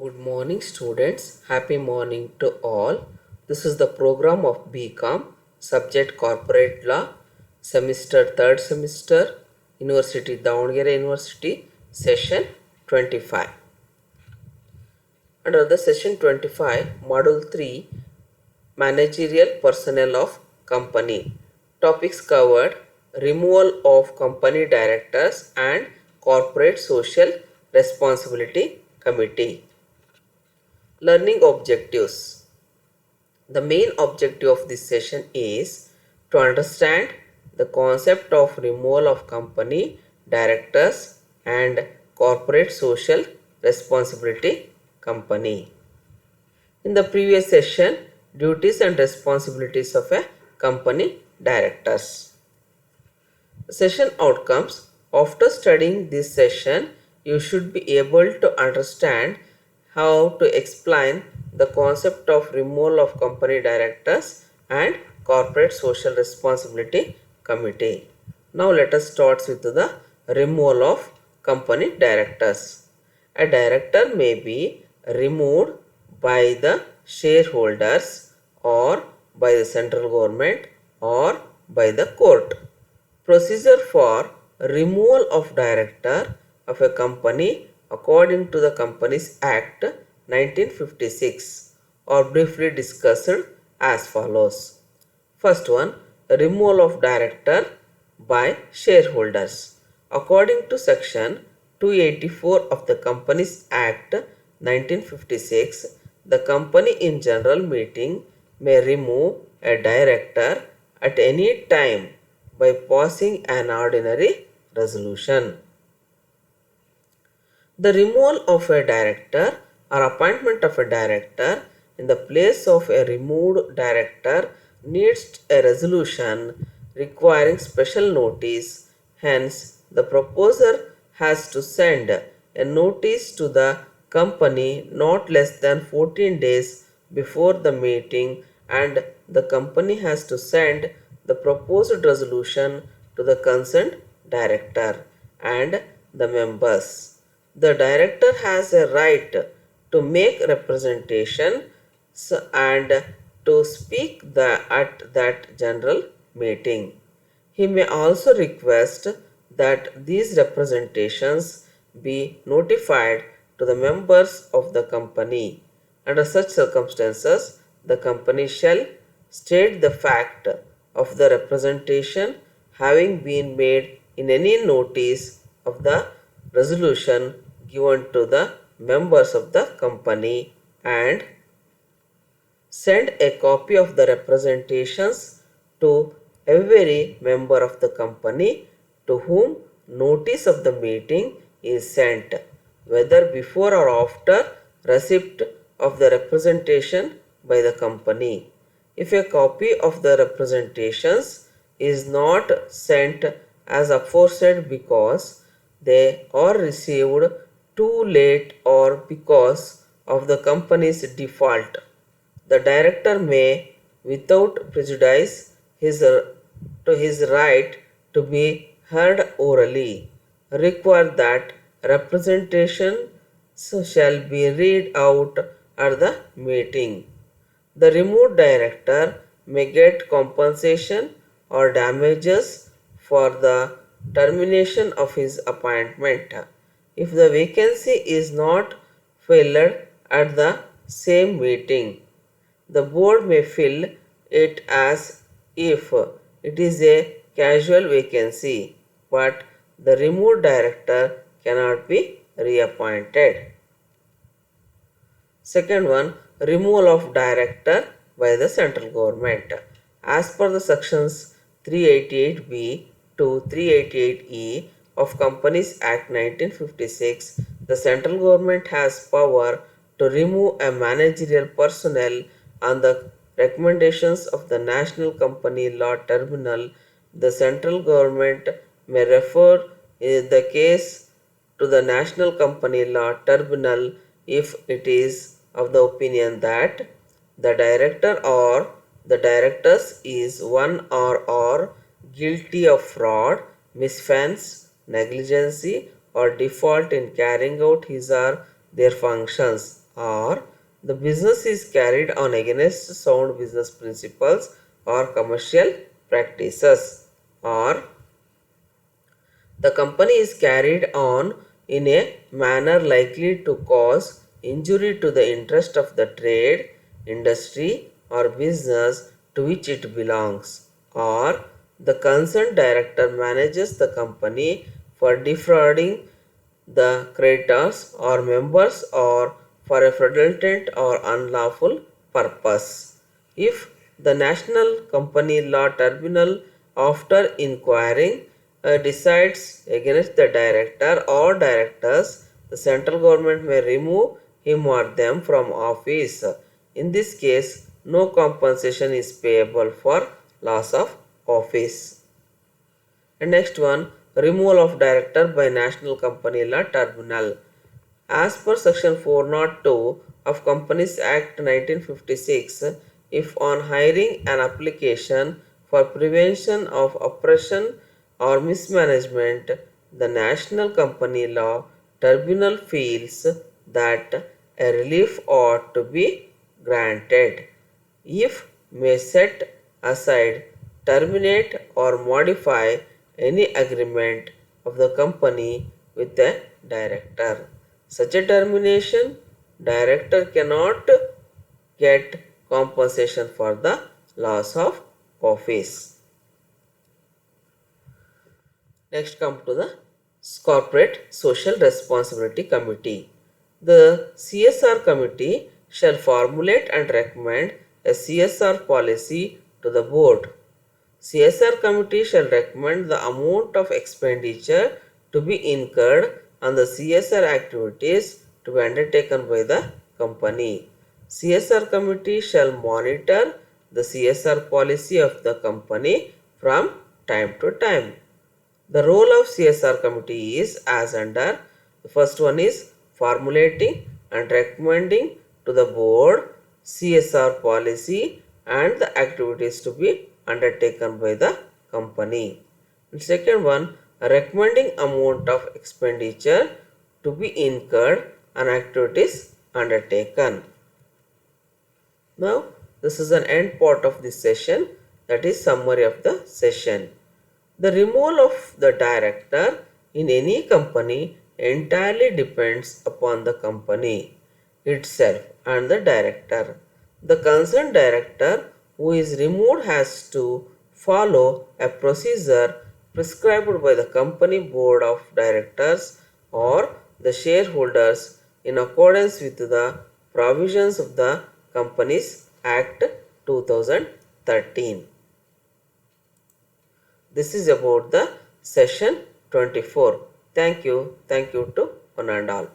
Good morning, students. Happy morning to all. This is the program of BCom, subject Corporate Law, semester third semester, University Davangere University, session 25. Under the session 25, module 3, managerial personnel of company. Topics covered: removal of company directors and corporate social responsibility committee. Learning objectives. The main objective of this session is to understand the concept of removal of company directors and corporate social responsibility company. In the previous session, duties and responsibilities of a company directors. Session outcomes. After studying this session, you should be able to understand how to explain the concept of removal of company directors and corporate social responsibility committee. Now let us start with the removal of company directors. A director may be removed by the shareholders or by the central government or by the court. Procedure for removal of director of a company according to the Companies Act 1956 are briefly discussed as follows. First one, removal of director by shareholders. According to section 284 of the Companies Act 1956, the company in general meeting may remove a director at any time by passing an ordinary resolution. The removal of a director or appointment of a director in the place of a removed director needs a resolution requiring special notice. Hence, the proposer has to send a notice to the company not less than 14 days before the meeting, and the company has to send the proposed resolution to the concerned director and the members. The director has a right to make representations and to speak at that general meeting. He may also request that these representations be notified to the members of the company. Under such circumstances, the company shall state the fact of the representation having been made in any notice of the resolution given to the members of the company and send a copy of the representations to every member of the company to whom notice of the meeting is sent, whether before or after receipt of the representation by the company. If a copy of the representations is not sent as aforesaid because they are received too late or because of the company's default, the director may, without prejudice to his right to be heard orally, require that representation shall be read out at the meeting. The removed director may get compensation or damages for the termination of his appointment if the vacancy is not filled at the same meeting. The board may fill it as if it is a casual vacancy, but the removed director cannot be reappointed. Second one, removal of director by the central government. As per the sections 388B to 388E of Companies Act 1956, the central government has power to remove a managerial personnel on the recommendations of the National Company Law Tribunal. The central government may refer the case to the National Company Law Tribunal if it is of the opinion that the director or the directors is one or are guilty of fraud, misfence, negligence, or default in carrying out his or their functions. or the business is carried on against sound business principles or commercial practices, or the company is carried on in a manner likely to cause injury to the interest of the trade, industry, or business to which it belongs, or the concerned director manages the company for defrauding the creditors or members or for a fraudulent or unlawful purpose. If the National Company Law Tribunal, after inquiring, decides against the director or directors, the central government may remove him or them from office. In this case, no compensation is payable for loss of office. And next one, removal of director by National Company Law Tribunal. As per Section 402 of Companies Act 1956, if on hiring an application for prevention of oppression or mismanagement, the National Company Law Tribunal feels that a relief ought to be granted, if may set aside, terminate, or modify any agreement of the company with the director. Such a termination, director cannot get compensation for the loss of office. Next come to the Corporate Social Responsibility Committee. The CSR committee shall formulate and recommend a CSR policy to the board. CSR committee shall recommend the amount of expenditure to be incurred on the CSR activities to be undertaken by the company. CSR committee shall monitor the CSR policy of the company from time to time. The role of CSR committee is as under. The first one is formulating and recommending to the board CSR policy and the activities to be undertaken by the company. And second one, recommending amount of expenditure to be incurred on activities undertaken. Now, this is an end part of this session, that is summary of the session. The removal of the director in any company entirely depends upon the company itself and the director. The concerned director who is removed has to follow a procedure prescribed by the company board of directors or the shareholders in accordance with the provisions of the Companies Act 2013. This is about the session 24. Thank you. Thank you to one and all.